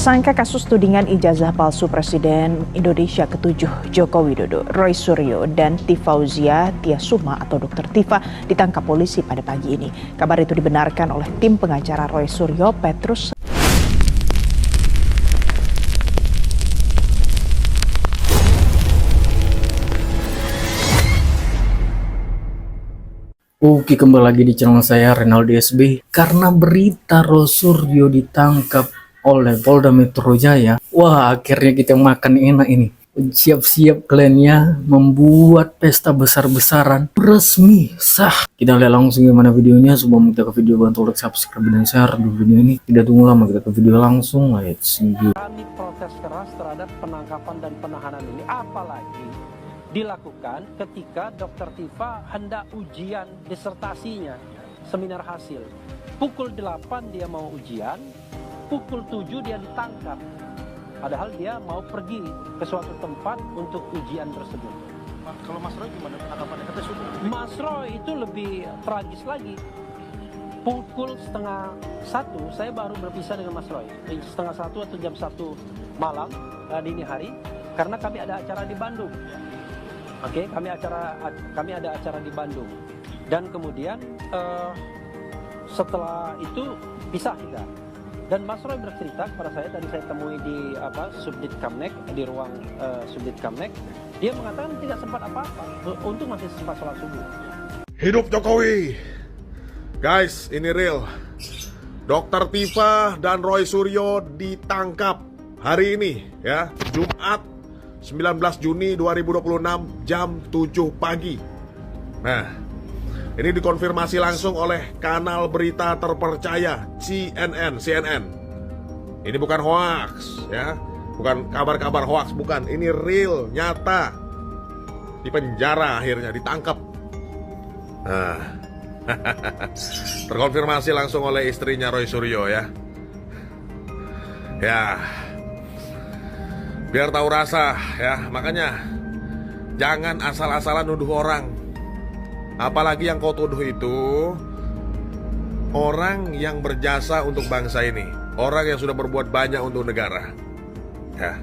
Tersangka kasus tudingan ijazah palsu Presiden Indonesia ke-7 Joko Widodo, Roy Suryo, dan Tifauzia Tiasuma atau Dr. Tifa ditangkap polisi pada pagi ini. Kabar itu dibenarkan oleh tim pengacara Roy Suryo, Petrus. Oke, kembali lagi di channel saya Renaldi SB. Karena berita Roy Suryo ditangkap oleh Polda Metro Jaya, wah akhirnya kita makan enak ini. Siap-siap kliennya membuat pesta besar-besaran resmi sah. Kita lihat langsung gimana videonya. Sebelum kita ke video, bantu like, subscribe, dan share dulu video ini. Tidak tunggu lama, kita ke video langsung. Let's go. Kami protes keras terhadap penangkapan dan penahanan ini, apalagi dilakukan ketika Dr. Tifa hendak ujian disertasinya, seminar hasil. Pukul 8 dia mau ujian, pukul 7 dia ditangkap. Padahal dia mau pergi ke suatu tempat untuk ujian tersebut. Kalau Mas Roy gimana penangkapannya? Kata sudah. Mas Roy itu lebih tragis lagi. Pukul 12:30 saya baru berpisah dengan Mas Roy. 12:30 atau jam 1 malam dini hari, karena kami ada acara di Bandung. Oke, kami ada acara di Bandung, dan kemudian setelah itu pisah kita. Dan Mas Roy bercerita kepada saya, tadi saya temui di Subdit Kamnek, di ruang Subdit Kamnek, dia mengatakan tidak sempat apa-apa, untung masih sempat sholat subuh. Hidup Jokowi, guys, ini real. Dr. Tifa dan Roy Suryo ditangkap hari ini, ya, Jumat 19 Juni 2026 jam 7 pagi. Nah, ini dikonfirmasi langsung oleh kanal berita terpercaya CNN. Ini bukan hoax, ya, bukan kabar-kabar hoax, bukan. Ini real, nyata. Di penjara akhirnya ditangkap. Nah, terkonfirmasi langsung oleh istrinya Roy Suryo, ya. Ya, biar tahu rasa, ya. Makanya jangan asal-asalan nuduh orang. Apalagi yang kau tuduh itu orang yang berjasa untuk bangsa ini, orang yang sudah berbuat banyak untuk negara, ya.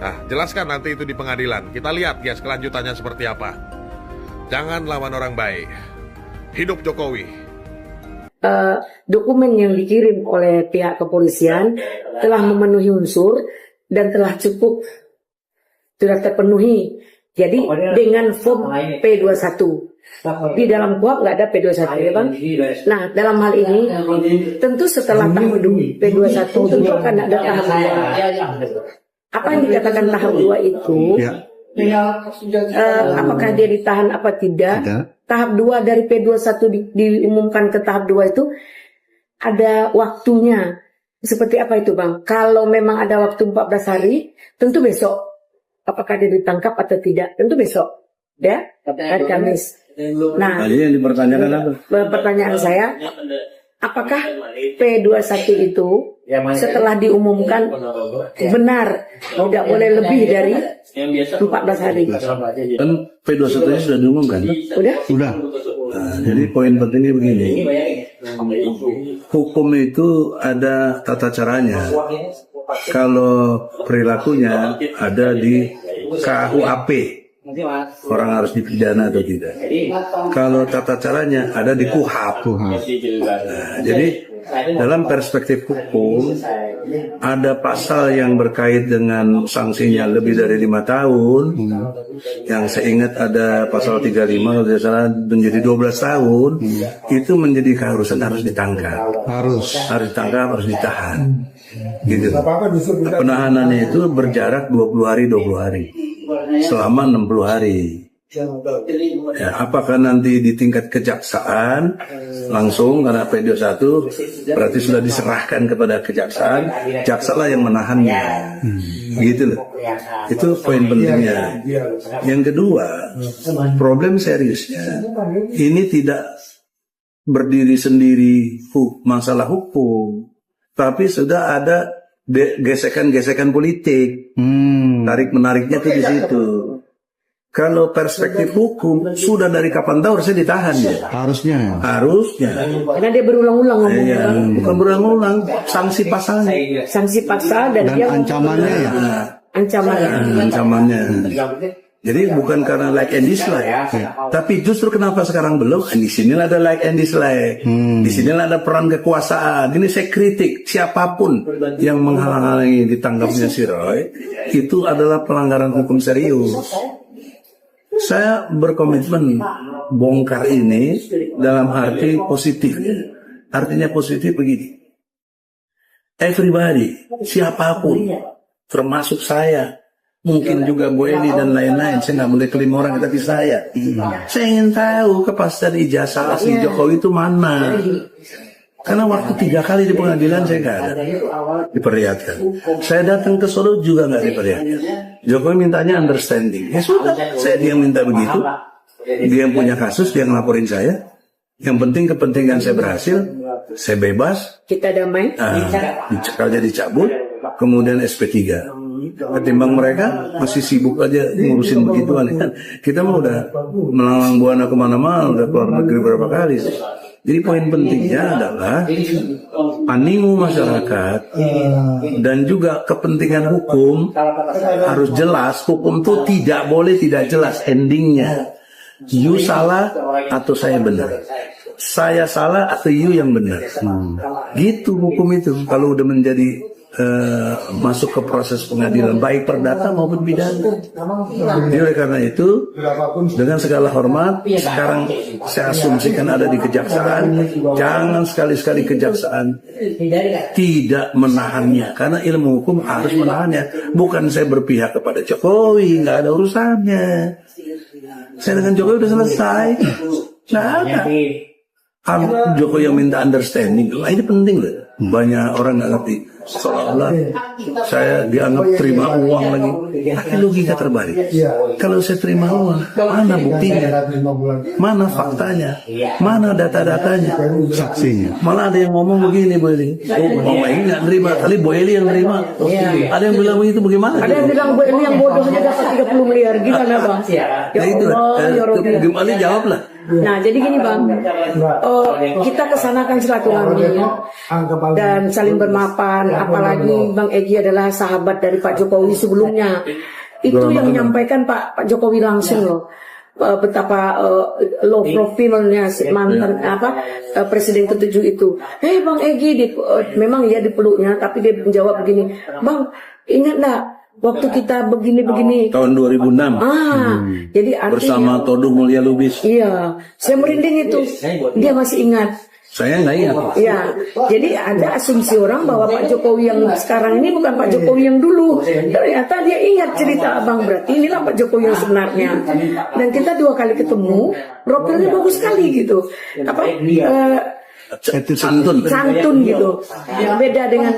Nah, jelaskan nanti itu di pengadilan. Kita lihat, guys, kelanjutannya seperti apa. Jangan lawan orang baik. Hidup Jokowi. Dokumen yang dikirim oleh pihak kepolisian telah memenuhi unsur dan telah cukup, sudah terpenuhi. Jadi dengan form P21 di dalam kuhap nggak ada P21, ya Bang. Nah, dalam hal ini tentu setelah tahap P21 tentu akan ada tahap 2. Apa yang dikatakan tahap 2 itu? Apakah dia ditahan apa tidak? Tahap 2 dari P21 diumumkan ke tahap 2 itu ada waktunya. Seperti apa itu, Bang? Kalau memang ada waktu 14 hari, tentu besok. Apakah dia ditangkap atau tidak? Tentu besok, ya, hari Kamis. Nah, yang dipertanyakan apa? Pertanyaan saya, apakah P21 itu setelah diumumkan benar tidak boleh lebih dari 14 hari? Kan P21 nya sudah diumumkan? Sudah. Nah, jadi poin pentingnya begini. Hukum itu ada tata caranya. Kalau perilakunya ada di KUHP, orang harus dipidana atau tidak. Kalau tata caranya ada di KUHAP. Nah, jadi dalam perspektif hukum ada pasal yang berkait dengan sanksinya lebih dari 5 tahun. Yang saya ingat ada pasal 35 kalau tidak salah menjadi 12 tahun. Itu menjadi keharusan, harus ditangkap. Harus ditangkap, harus ditahan. Gitu. Penahanannya itu berjarak 20 hari selama 60 hari. Ya, apakah nanti di tingkat kejaksaan langsung karena P21 berarti sudah diserahkan kepada kejaksaan, jaksa lah yang menahannya, gitu loh. Itu poin pentingnya. Yang kedua, problem seriusnya ini tidak berdiri sendiri masalah hukum, tapi sudah ada gesekan-gesekan politik, tarik menariknya tuh di situ. Kalau perspektif hukum, sudah dari kapan tahu harusnya ditahan ya. Harusnya. Harusnya. Karena dia berulang-ulang ngomongnya. Iya, bukan berulang-ulang, sanksi pasalnya. Sanksi pasal dan dia ancamannya ya. ancamannya. Ancamannya. Jadi bukan karena like and dislike, tapi justru kenapa sekarang belum? Di sinilah ada like and dislike, di sinilah ada peran kekuasaan. Ini saya kritik siapapun yang menghalang-halangi ditangkapnya si Roy, itu adalah pelanggaran hukum serius. Saya berkomitmen bongkar ini dalam arti positif. Artinya positif begini. Everybody, siapapun, termasuk saya, mungkin juga Bu Eli dan lain-lain, saya nggak boleh klaim orang, tapi saya ingin tahu kepastian ijazah asli Jokowi itu mana. Karena waktu 3 kali di pengadilan saya nggak ada diperlihatkan. Saya datang ke Solo juga nggak diperlihatkan. Jokowi mintanya understanding. Ya sudah, saya dia minta begitu. Dia yang punya kasus, dia ngelaporin saya. Yang penting kepentingan saya berhasil, saya bebas. Kita damai. Dicekalnya dicabut, kemudian SP3. Ketimbang mereka masih sibuk aja ngurusin begituan kan. Kita mah udah melalang buana kemana-mana, udah keluar negeri berapa kali. Jadi poin pentingnya adalah animo masyarakat dan juga kepentingan hukum harus jelas. Hukum itu tidak boleh tidak jelas endingnya. You salah atau saya benar, saya salah atau you yang benar. Gitu hukum itu. Kalau udah menjadi masuk ke proses pengadilan baik perdata maupun pidana. Jadi oleh karena itu, dengan segala hormat, sekarang saya asumsikan ada di kejaksaan. Jangan sekali-sekali kejaksaan tidak menahannya, karena ilmu hukum harus menahannya. Bukan saya berpihak kepada Jokowi, nggak ada urusannya. Saya dengan Jokowi udah selesai, nggak ada. Jokowi yang minta understanding, ini penting loh. Banyak orang nggak ngerti. Seolah-olah saya dianggap terima uang lagi. Tapi logika terbalik. Kalau saya terima uang, mana buktinya? Mana faktanya? Mana data-datanya? Saksinya. Malah ada yang ngomong begini, Bu Eli. Oh, ini nggak terima, kali Bu Eli yang terima. Ada yang bilang begitu, bagaimana? Ada yang bilang Bu Eli yang bodohnya dapat 30 miliar. Gimana Bang? Ya itu Allah, ya Rabbi. gimana jawablah. Nah, jadi gini Bang, kita kesanakan silaturahmi dan saling bermaafan. Apalagi Bang Egy adalah sahabat dari Pak Jokowi sebelumnya. Itu yang menyampaikan Pak Jokowi langsung loh. Betapa low profilnya mantan presiden ke-7 itu. Bang Egy, memang ya dipeluknya, tapi dia menjawab begini, Bang, ingat enggak? Waktu kita begini-begini tahun 2006 jadi artinya, bersama Todung Mulya Lubis. Iya, saya merinding itu. Dia masih ingat. Saya nggak ingat. Iya, jadi ada asumsi orang bahwa Pak Jokowi yang sekarang ini bukan Pak Jokowi yang dulu. Ternyata dia ingat cerita Abang, berarti inilah Pak Jokowi yang sebenarnya. Dan kita 2 kali ketemu, profilnya bagus sekali gitu. Santun gitu. Beda dengan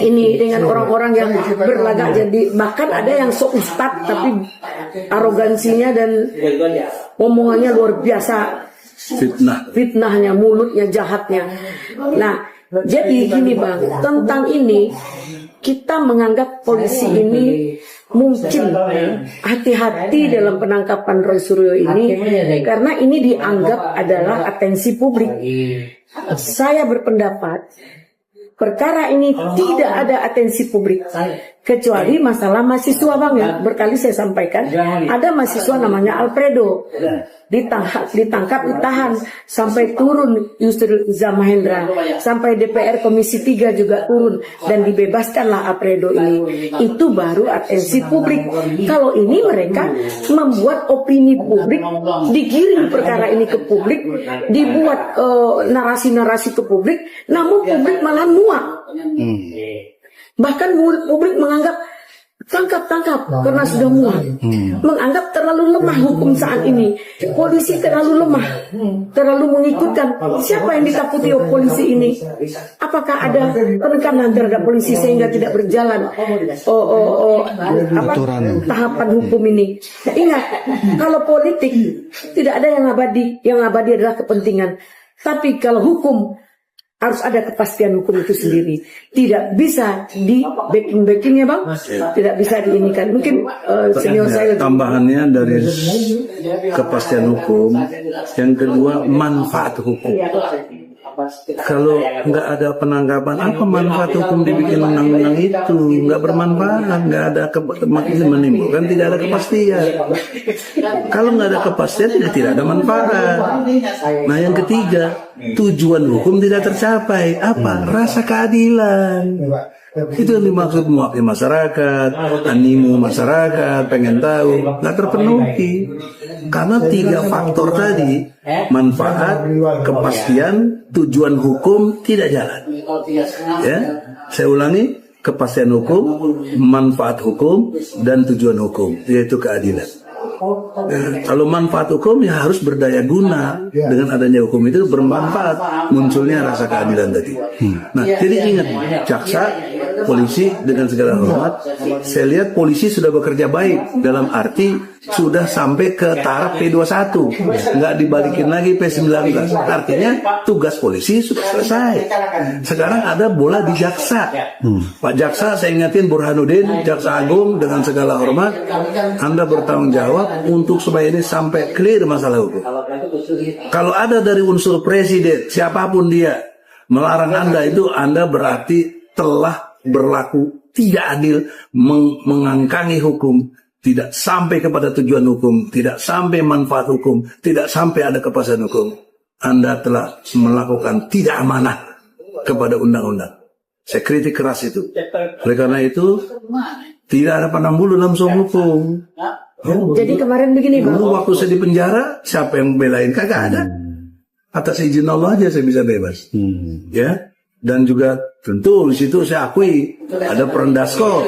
ini, dengan orang-orang yang berlagak jadi, bahkan ada yang sok ustad tapi arogansinya dan omongannya luar biasa. Fitnahnya, mulutnya, jahatnya. Nah, jadi gini Bang, tentang ini kita menganggap polisi ini mungkin hati-hati dalam penangkapan Roy Suryo ini, karena ini dianggap adalah atensi publik. Saya berpendapat perkara ini tidak ada atensi publik, kecuali masalah mahasiswa Bang ya. Berkali saya sampaikan, ada mahasiswa namanya Alfredo ditangkap, ditahan sampai turun Yusril Iza Mahendra, sampai DPR Komisi 3 juga turun dan dibebaskanlah Alfredo ini. Itu baru atensi publik. Kalau ini mereka membuat opini publik, digiring perkara ini ke publik, dibuat narasi-narasi ke publik, namun publik malah muak. Bahkan publik menganggap tangkap karena sudah muak, menganggap terlalu lemah hukum saat ini, polisi terlalu lemah, terlalu mengikutkan. Siapa yang ditakuti oleh polisi ini? Apakah ada penekanan terhadap polisi sehingga tidak berjalan tahapan hukum ini? Nah, ingat, kalau politik tidak ada yang abadi adalah kepentingan. Tapi kalau hukum harus ada kepastian hukum itu sendiri. Tidak bisa di backing ya bang, tidak bisa diinikan. Mungkin senior saya tambahannya dari kepastian hukum, yang kedua manfaat hukum. Kalau nggak ada penangkapan, apa manfaat hukum dibikin undang-undang itu? Nggak bermanfaat, nggak ada makin menimbulkan tidak ada kepastian. Kalau nggak ada kepastian, tidak ada manfaat. Nah yang ketiga, tujuan hukum tidak tercapai. Apa? Rasa keadilan. Itu yang dimaksud mewakili masyarakat, animo masyarakat, pengen tahu, nggak terpenuhi. Karena 3 faktor tadi, manfaat, kepastian, tujuan hukum tidak jalan. Ya, saya ulangi, kepastian hukum, manfaat hukum, dan tujuan hukum, yaitu keadilan. Kalau manfaat hukum ya harus berdaya guna. Dengan adanya hukum itu bermanfaat, munculnya rasa keadilan tadi. Nah, jadi ingat, jaksa, polisi dengan segala hormat, saya lihat polisi sudah bekerja baik dalam arti sudah sampai ke taraf P21, nggak dibalikin lagi P19. Artinya tugas polisi sudah selesai. Sekarang ada bola di jaksa. Pak Jaksa, saya ingatin Burhanuddin, Jaksa Agung, dengan segala hormat, Anda bertanggung jawab untuk supaya ini sampai clear masalah hukum. Kalau ada dari unsur presiden, siapapun dia, melarang Anda, itu Anda berarti telah berlaku tidak adil, mengangkangi hukum, tidak sampai kepada tujuan hukum, tidak sampai manfaat hukum, tidak sampai ada kepastian hukum. Anda telah melakukan tidak amanah kepada undang-undang. Saya kritik keras itu. Oleh karena itu, tidak ada pandang bulu dalam soal hukum. Jadi kemarin begini bang. Dulu waktu saya di penjara, siapa yang belain? Kagak ada. Atas izin Allah aja saya bisa bebas. Ya. Dan juga tentu di situ saya akui ada peran Dasko.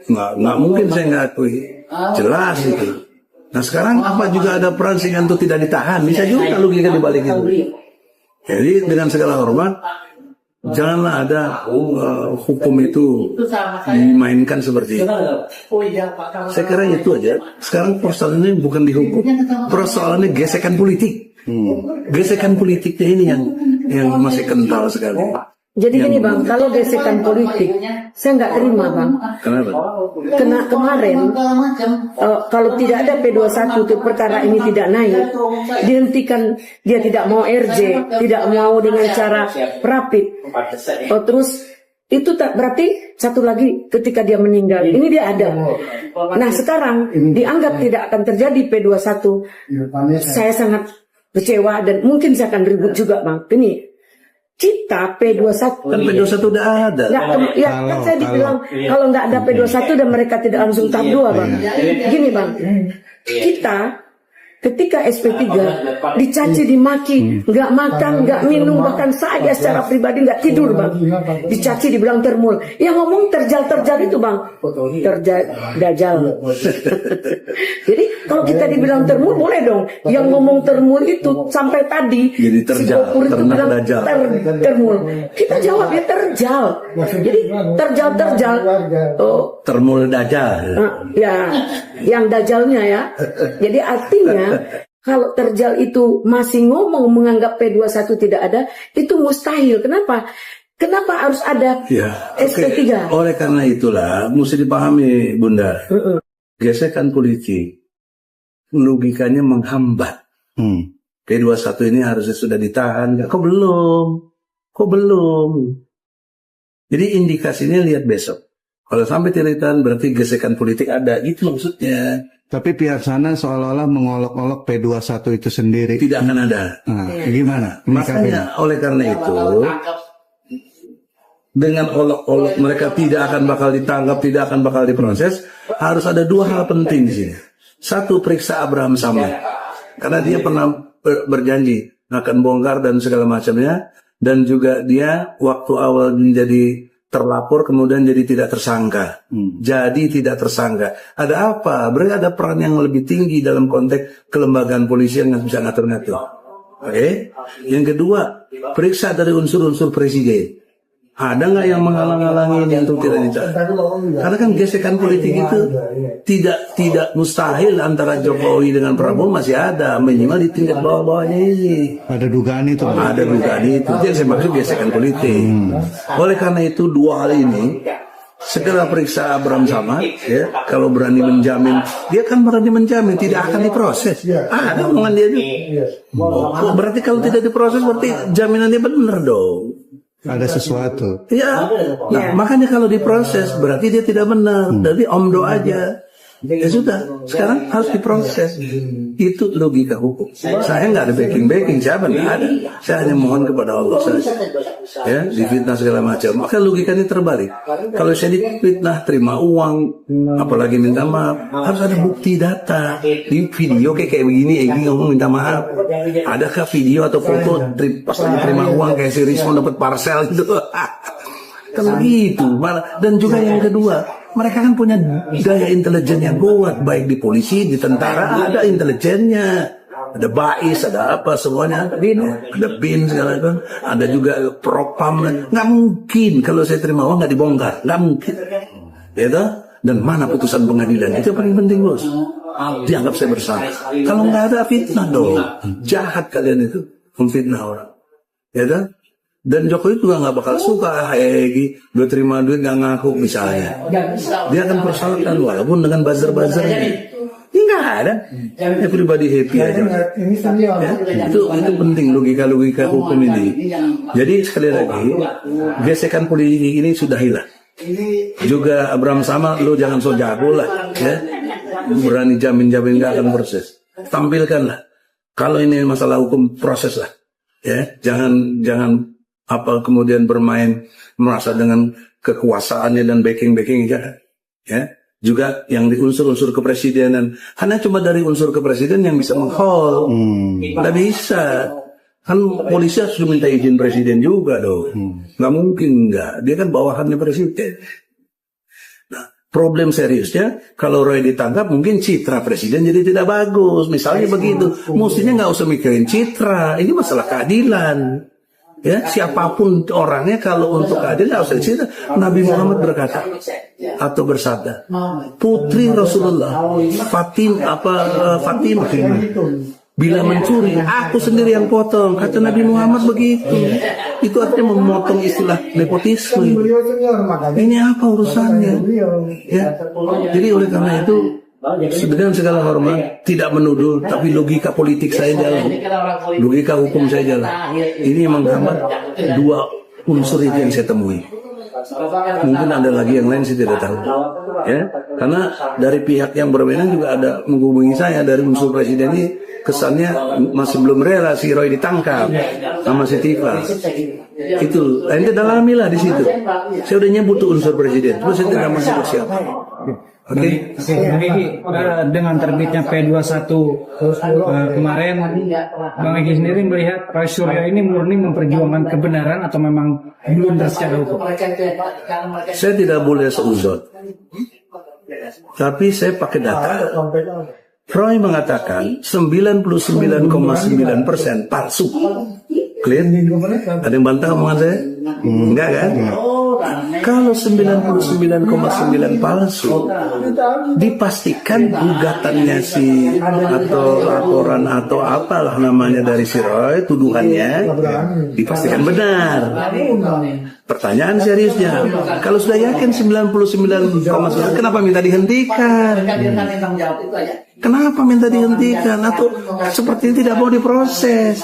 Nggak mungkin saya nggak akui. Jelas itu. Nah sekarang apa juga ada peran sehingga itu tidak ditahan? Bisa juga logika dibalik itu. Jadi dengan segala hormat, janganlah ada hukum itu dimainkan seperti itu. Saya kira itu aja. Sekarang persoalannya bukan di hukum, persoalannya gesekan politik. Gesekan politiknya ini yang masih kental sekali. Jadi gini bang, kalau gesekan politik, saya nggak terima bang. Kenapa? Kena kemarin, kalau tidak ada P21 itu perkara ini tidak naik, dihentikan, dia tidak mau RJ, tidak mau dengan cara rapid. Terus itu tak berarti satu lagi ketika dia meninggal, ini dia ada. Nah sekarang dianggap tidak akan terjadi P21. Saya sangat kecewa dan mungkin saya akan ribut juga bang. Ini kita P21 kan P21 udah ada. Ya kan saya dibilang kalau nggak ada P21 dan mereka tidak langsung tahap 2 bang. Gini bang, kita ketika SP3 dicaci dimaki, nggak makan, nggak minum, bahkan saya secara pribadi nggak tidur bang. Dicaci dibilang termul. Yang ngomong terjal itu bang, dajal. Jadi kalau kita dibilang termul boleh dong. Yang ngomong termul itu sampai tadi jadi terjal, itu bilang termul. Kita jawab ya terjal. Jadi terjal. Oh, termul dajal. Ya, yang dajalnya ya. Jadi artinya kalau terjal itu masih ngomong menganggap P21 tidak ada, itu mustahil. Kenapa? Kenapa harus ada SP3? Oleh karena itulah mesti dipahami Bunda. Gesekan politik logikanya menghambat. P21 ini harusnya sudah ditahan. Kok belum? Jadi indikasinya lihat besok. Kalau sampai tidak ditahan berarti gesekan politik ada. Itu maksudnya. Tapi pihak sana seolah-olah mengolok-olok P21 itu sendiri. Tidak akan ada. Nah, gimana? Makanya oleh karena itu, dengan olok-olok mereka tidak akan bakal ditangkap, tidak akan bakal diproses, harus ada 2 hal penting di sini. Satu, periksa Abraham Samad. Karena dia pernah berjanji akan bongkar dan segala macamnya. Dan juga dia waktu awal menjadi terlapor kemudian jadi tidak tersangka. Jadi tidak tersangka. Ada apa? Berarti ada peran yang lebih tinggi dalam konteks kelembagaan polisi yang bisa ngatur-ngatur. Oke? Yang kedua, periksa dari unsur-unsur presiden. Ada nggak yang menghalang-halangi ini untuk tidak ditahan? Karena kan gesekan politik itu tidak mustahil antara Jokowi dengan Prabowo, masih ada, minimal di tingkat bawah-bawahnya ini. Ada dugaan itu. Ada dugaan itu. Jadi saya maksud gesekan politik. Oleh karena itu dua hal ini segera periksa Abraham Samad, ya. Kalau berani menjamin, dia kan berani menjamin tidak akan diproses. Ada omongan dia itu. Berarti kalau tidak diproses berarti jaminannya benar dong. Ada sesuatu. Ya, nah, makanya kalau diproses berarti dia tidak benar. Jadi omdo aja. Ya sudah, sekarang harus diproses. Itu logika hukum. Saya nggak ada backing, siapa nggak ada. Saya hanya mohon kepada Allah saja. Ya, difitnah segala macam. Maka logikanya terbalik. Kalau saya difitnah, terima uang, apalagi minta maaf, harus ada bukti data. Di video kayak begini, ngomong minta maaf. Adakah video atau foto pas lagi terima uang kayak si Rismon dapat parcel itu? Kan begitu. Dan juga yang kedua, mereka kan punya daya intelijen yang kuat, baik di polisi, di tentara, ada intelijennya, ada BAIS, ada apa semuanya, ada BIN segala kan, ada juga propam. Nggak mungkin kalau saya terima uang nggak dibongkar, nggak mungkin. Ya toh? Dan mana putusan pengadilan? Itu yang paling penting, bos. Dianggap saya bersalah. Kalau nggak ada, fitnah dong. Jahat kalian itu memfitnah orang. Ya toh? Dan Jokowi juga nggak bakal suka, gue terima duit nggak ngaku misalnya. Dia akan persoalkan walaupun dengan buzzer-buzzernya. Ini nggak ada. Ya pribadi happy aja. Ya, itu penting logika hukum ini. Jadi sekali lagi, gesekan politik ini sudah hilang. Juga Abraham Samad, lo jangan so jago lah, ya. Berani jamin nggak akan proses. Tampilkanlah. Kalau ini masalah hukum, proses lah. Ya, jangan apa kemudian bermain merasa dengan kekuasaannya dan backing ya. Juga yang di unsur-unsur kepresidenan, karena cuma dari unsur kepresiden yang bisa meng-hold. Nggak bisa. Kan polisi harus minta izin presiden juga dong. Nggak mungkin nggak. Dia kan bawahannya presiden. Nah, problem seriusnya kalau Roy ditangkap mungkin citra presiden jadi tidak bagus. Misalnya begitu. Mestinya nggak usah mikirin citra. Ini masalah keadilan. Ya, siapapun orangnya kalau untuk keadilan nggak usah citra. Nabi Muhammad berkata atau bersabda, putri Rasulullah Fatimah bila mencuri, aku sendiri yang potong. Kata Nabi Muhammad begitu. Itu artinya memotong istilah nepotisme. Ini apa urusannya? Ya. Jadi oleh karena itu, dengan segala hormat, tidak menuduh, tapi logika politik saya jalan, logika hukum saya jalan. Ini menghambat dua unsur itu yang saya temui. Mungkin ada lagi yang lain, saya tidak tahu. Ya, karena dari pihak yang berwenang juga ada menghubungi saya dari unsur presiden ini, kesannya masih belum rela si Roy ditangkap sama si Tifa. Itu, ente dalamilah di situ. Saya udah nyebut tuh unsur presiden, terus saya tidak masih siapa. Oke. Jadi dengan terbitnya P21 kemarin, Bang Egy sendiri melihat Roy Suryo ini murni memperjuangkan kebenaran atau memang blunder secara hukum? Saya tidak boleh seuzon, tapi saya pakai data. Roy mengatakan 99,9% palsu. Clear? Ada yang bantah omongan saya? Enggak kan? Kalau 99,9 palsu, dipastikan gugatannya si atau laporan atau apalah namanya dari si Roy, tuduhannya dipastikan benar. Pertanyaan seriusnya, kalau sudah yakin 99,9, kenapa minta dihentikan? Kenapa minta dihentikan? Atau seperti ini tidak mau diproses?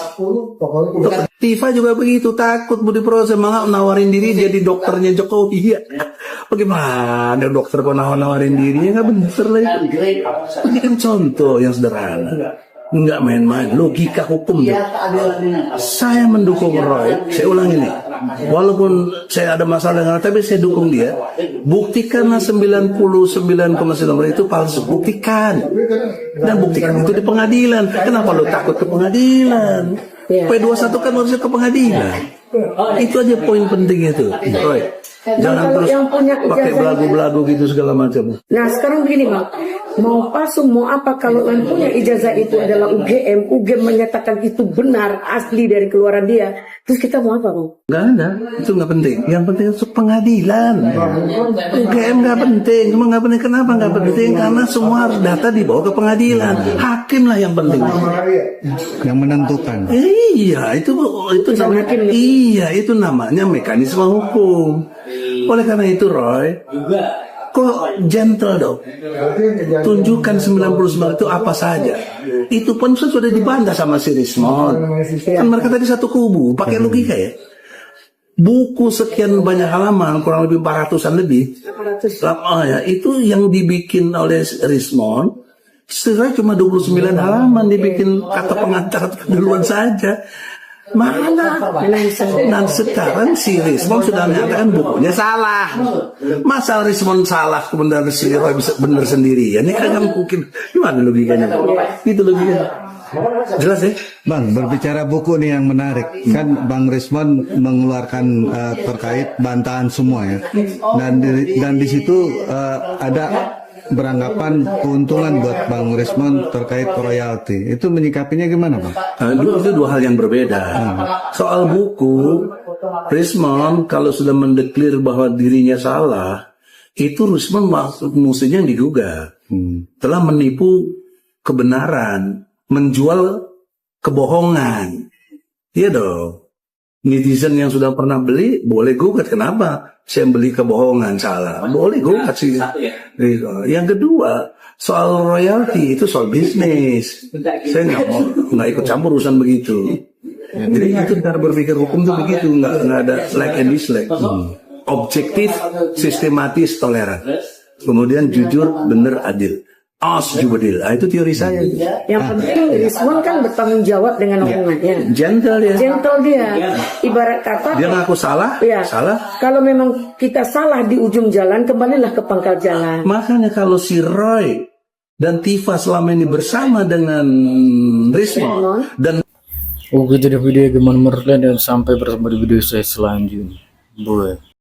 Dokter Tifa juga begitu, takut mau diproses, malah nawarin diri jadi dokternya Jokowi. Iya. Bagaimana dokter kok nawarin diri? Ya nggak bener lah itu. Ini kan contoh yang sederhana. Nggak main-main, logika hukum ya. Saya mendukung Roy, saya ulang ini. Walaupun saya ada masalah dengan, tapi saya dukung dia. Buktikanlah 99,9% itu palsu, buktikan. Dan buktikan itu di pengadilan. Kenapa lo takut ke pengadilan? P21 kan harusnya ke pengadilan. Itu aja poin penting itu, Roy. Jangan kalau terus yang punya pakai ijazah- belagu-belagu gitu segala macam. Nah sekarang begini Bang, mau palsu mau apa, kalau yang punya ijazah itu adalah UGM menyatakan itu benar asli dari keluaran dia, terus kita mau apa Bang? Nggak ada, itu nggak penting. Yang penting itu pengadilan. UGM nggak penting, cuma nggak penting. Kenapa nggak penting? Karena semua data dibawa ke pengadilan. Hakim lah yang penting. Yang menentukan. Iya, itu namanya, iya itu namanya mekanisme hukum. Oleh karena itu Roy, kok gentle dong? Tunjukkan 99 itu apa saja. Itu pun sudah dibantah sama si Rismond. Kan mereka tadi satu kubu, pakai logika ya. Buku sekian banyak halaman, kurang lebih 400-an lebih. Ya, itu yang dibikin oleh Rismond. Sebenarnya cuma 29 halaman dibikin kata pengantar duluan saja. Mana? Dan sekarang si Rismond sudah menyatakan bukunya salah. Masa Rismond salah kemudian si Roy bisa benar sendiri? Ya, ini kan mungkin. Gimana logikanya? Itu logikanya. Jelas ya? Bang, berbicara buku nih yang menarik. Kan Bang Rismond mengeluarkan terkait bantahan semua ya. Dan di situ ada beranggapan keuntungan buat Bang Rismond terkait royalti. Itu menyikapinya gimana Bang? Itu dua hal yang berbeda. Soal buku, Rismond kalau sudah mendeklir bahwa dirinya salah, itu Rismond musuhnya yang diduga. Telah menipu kebenaran, menjual kebohongan. Iya dong. Netizen yang sudah pernah beli boleh gugat, kenapa saya beli kebohongan salah, boleh gugat sih. Yang kedua soal royalti itu soal bisnis, saya nggak ikut campur urusan begitu. Jadi itu cara berpikir hukum tuh begitu, nggak ada like and dislike. Objektif, sistematis, toleran, kemudian jujur, benar, adil. As jubadil, itu teori saya. Yang penting Rismond kan bertanggung jawab dengan omongannya. Gentle dia. Gentle dia. Ibarat kata Dia ngaku salah, ya, salah. kalau memang kita salah di ujung jalan, kembalilah ke pangkal jalan. Makanya kalau si Roy dan Tifa selama ini bersama dengan Rismond dan Oke, jadi video gimana menurut kalian, dan sampai bertemu di video saya selanjutnya. Bye.